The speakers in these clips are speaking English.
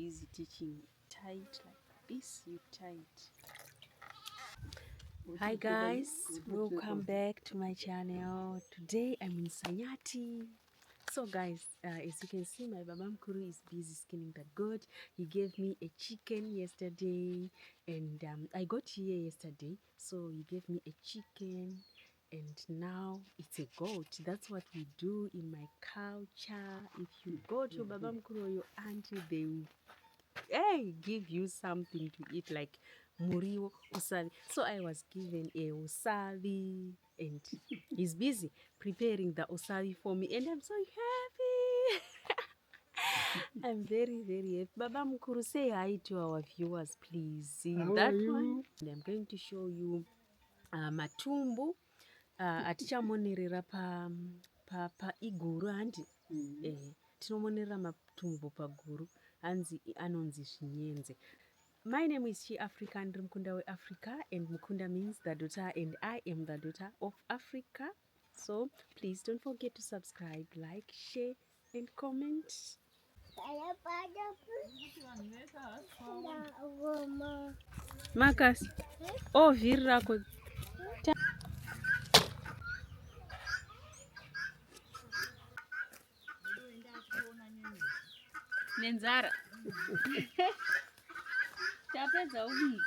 busy teaching. Tight like this, you tight. Hi guys, welcome back to my channel. Today I'm in Sanyati. So guys, as you can see, my Baba Mkuru is busy skinning the goat. He gave me a chicken yesterday, and I got here yesterday, so he gave me a chicken, and now it's a goat. That's what we do in my culture. If you go to Baba Mkuru or your auntie, they will give you something to eat, like muriwo, usavi. So I was given a usavi, and he's busy preparing the usavi for me, and I'm so happy. I'm very, very happy. Baba Mkuru, say hi to our viewers, please. See that one. And I'm going to show you matumbu atichamonerera pa iguru handi. Tinomonerera matumbu paguru, anonzi zvinyenze. My name is Chi Africa, and Mukunda we Africa, and Mukunda means the daughter, and I am the daughter of Africa. So please don't forget to subscribe, like, share, and comment. Marcus, oh virako. Nenzara. Tapedza ubiki.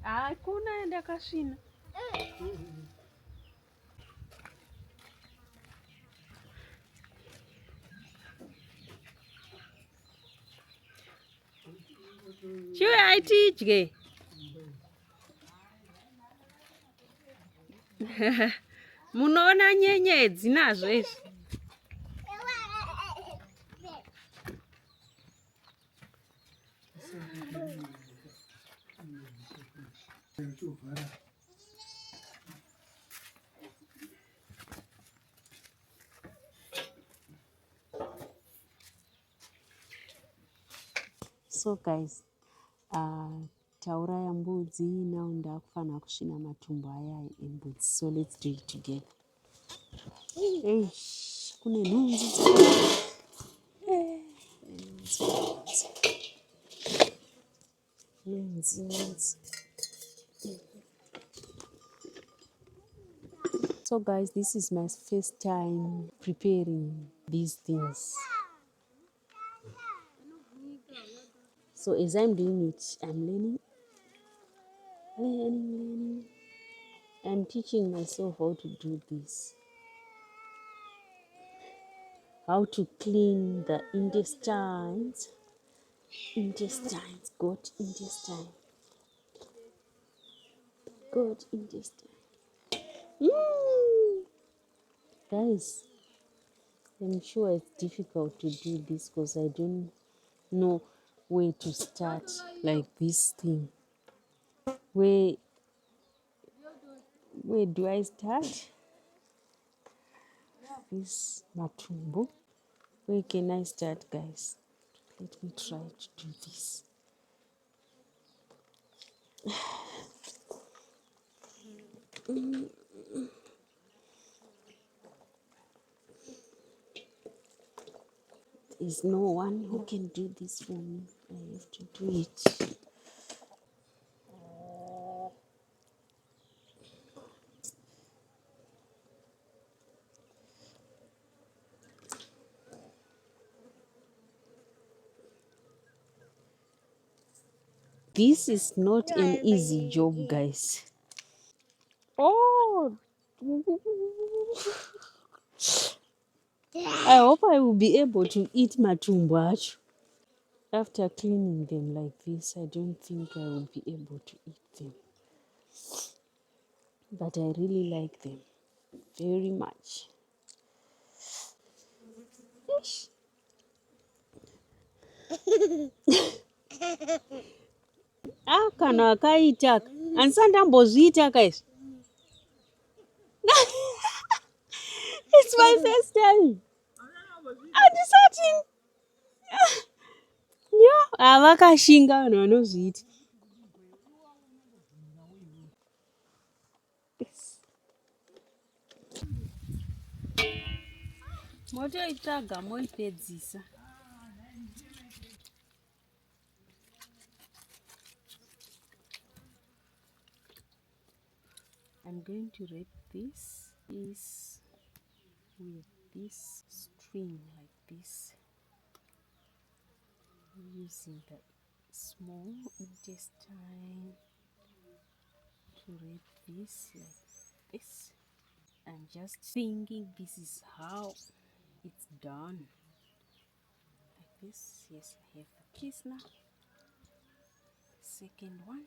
Hakuna ndakasvina. Chiwe aitidye. Munoona nyenyedzi nazvo izvi. So guys, tauraya mbudzi, now ndakufanira kusvina matumbu aya embudzi. So let's do it together. Kune nhunzi. So guys, this is my first time preparing these things. So as I'm doing it, I'm learning. I'm teaching myself how to do this. How to clean the intestines. Goat intestine. Guys, I'm sure it's difficult to do this because I don't know where to start, like this thing. Where do I start? This matumbo. Where can I start, guys? Let me try to do this. There's no one who can do this for me. I have to do it. This is not an easy job, guys. Oh, I hope I will be able to eat matumbo acho. After cleaning them like this, I don't think I will be able to eat them. But I really like them very much. Ish. Kana akaita andisandambozviita guys. It's my first time. Andisati. Yo, avakashinga vanhu vanozviita. Motoitsvaga moipedzisa. I'm going to wrap this piece with this string like this, using the small intestine to wrap this like this. I'm just thinking this is how it's done. Like this. Yes, I have the piece now. Second one.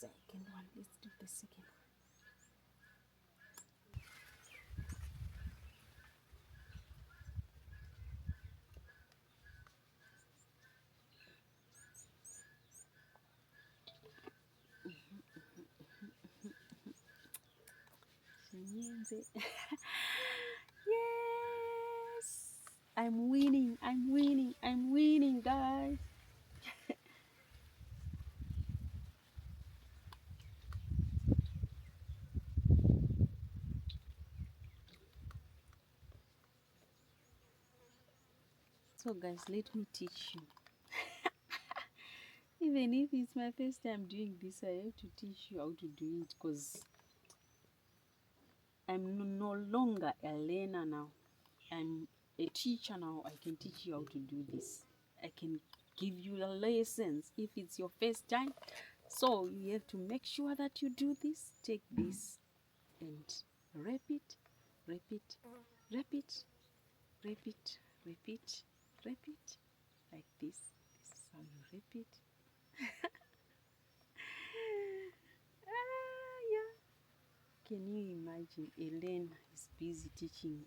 Second one. Let's do the second one. Yes, I'm winning, I'm winning, I'm winning, guys. So guys, let me teach you. Even if it's my first time doing this, I have to teach you how to do it, because I'm no longer a learner now. I'm a teacher now. I can teach you how to do this. I can give you the lessons if it's your first time. So you have to make sure that you do this. Take this and wrap it, wrap it, wrap it, wrap it, repeat, repeat, like this. This is how you repeat. Yeah. Can you imagine a learner is busy teaching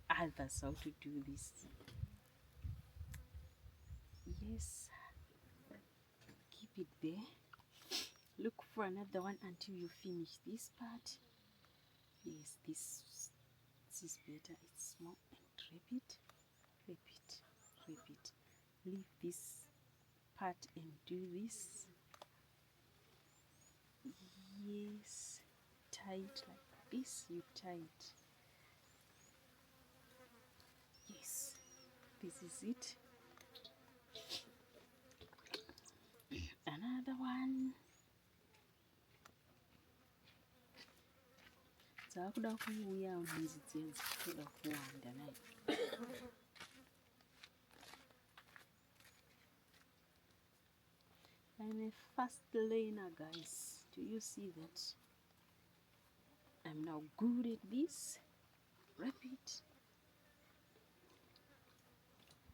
others how to do this? Yes. Keep it there. Look for another one until you finish this part. Yes, this is better. It's small. And repeat, repeat, repeat. Leave this part and do this. Yes, tie it like this. You tie it. Yes, this is it. Another one. Dzakuda kuuya mhanzi dzenzi kuda kuwanda nayo. I'm a fast learner, guys. Do you see that? I'm now good at this. Repeat.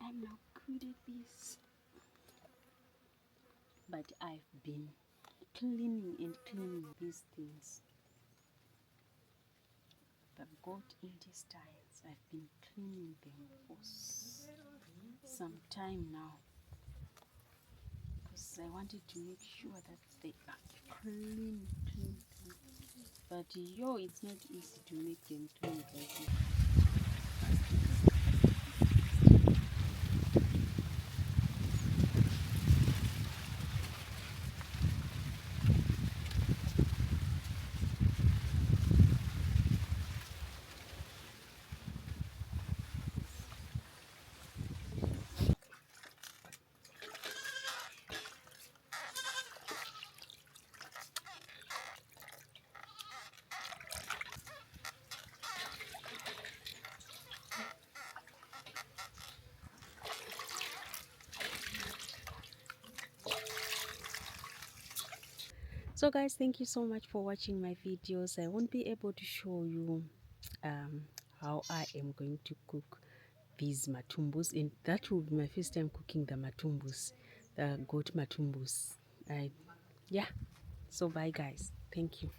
I'm now good at this. But I've been cleaning and cleaning these things. The goat intestines, I've been cleaning them for some time now, because I wanted to make sure that they are clean, clean, clean. But it's not easy to make them clean like this. So guys, thank you so much for watching my videos. I won't be able to show you how I am going to cook these matumbus, and that will be my first time cooking the matumbus, the goat matumbus. Yeah, so bye guys, thank you.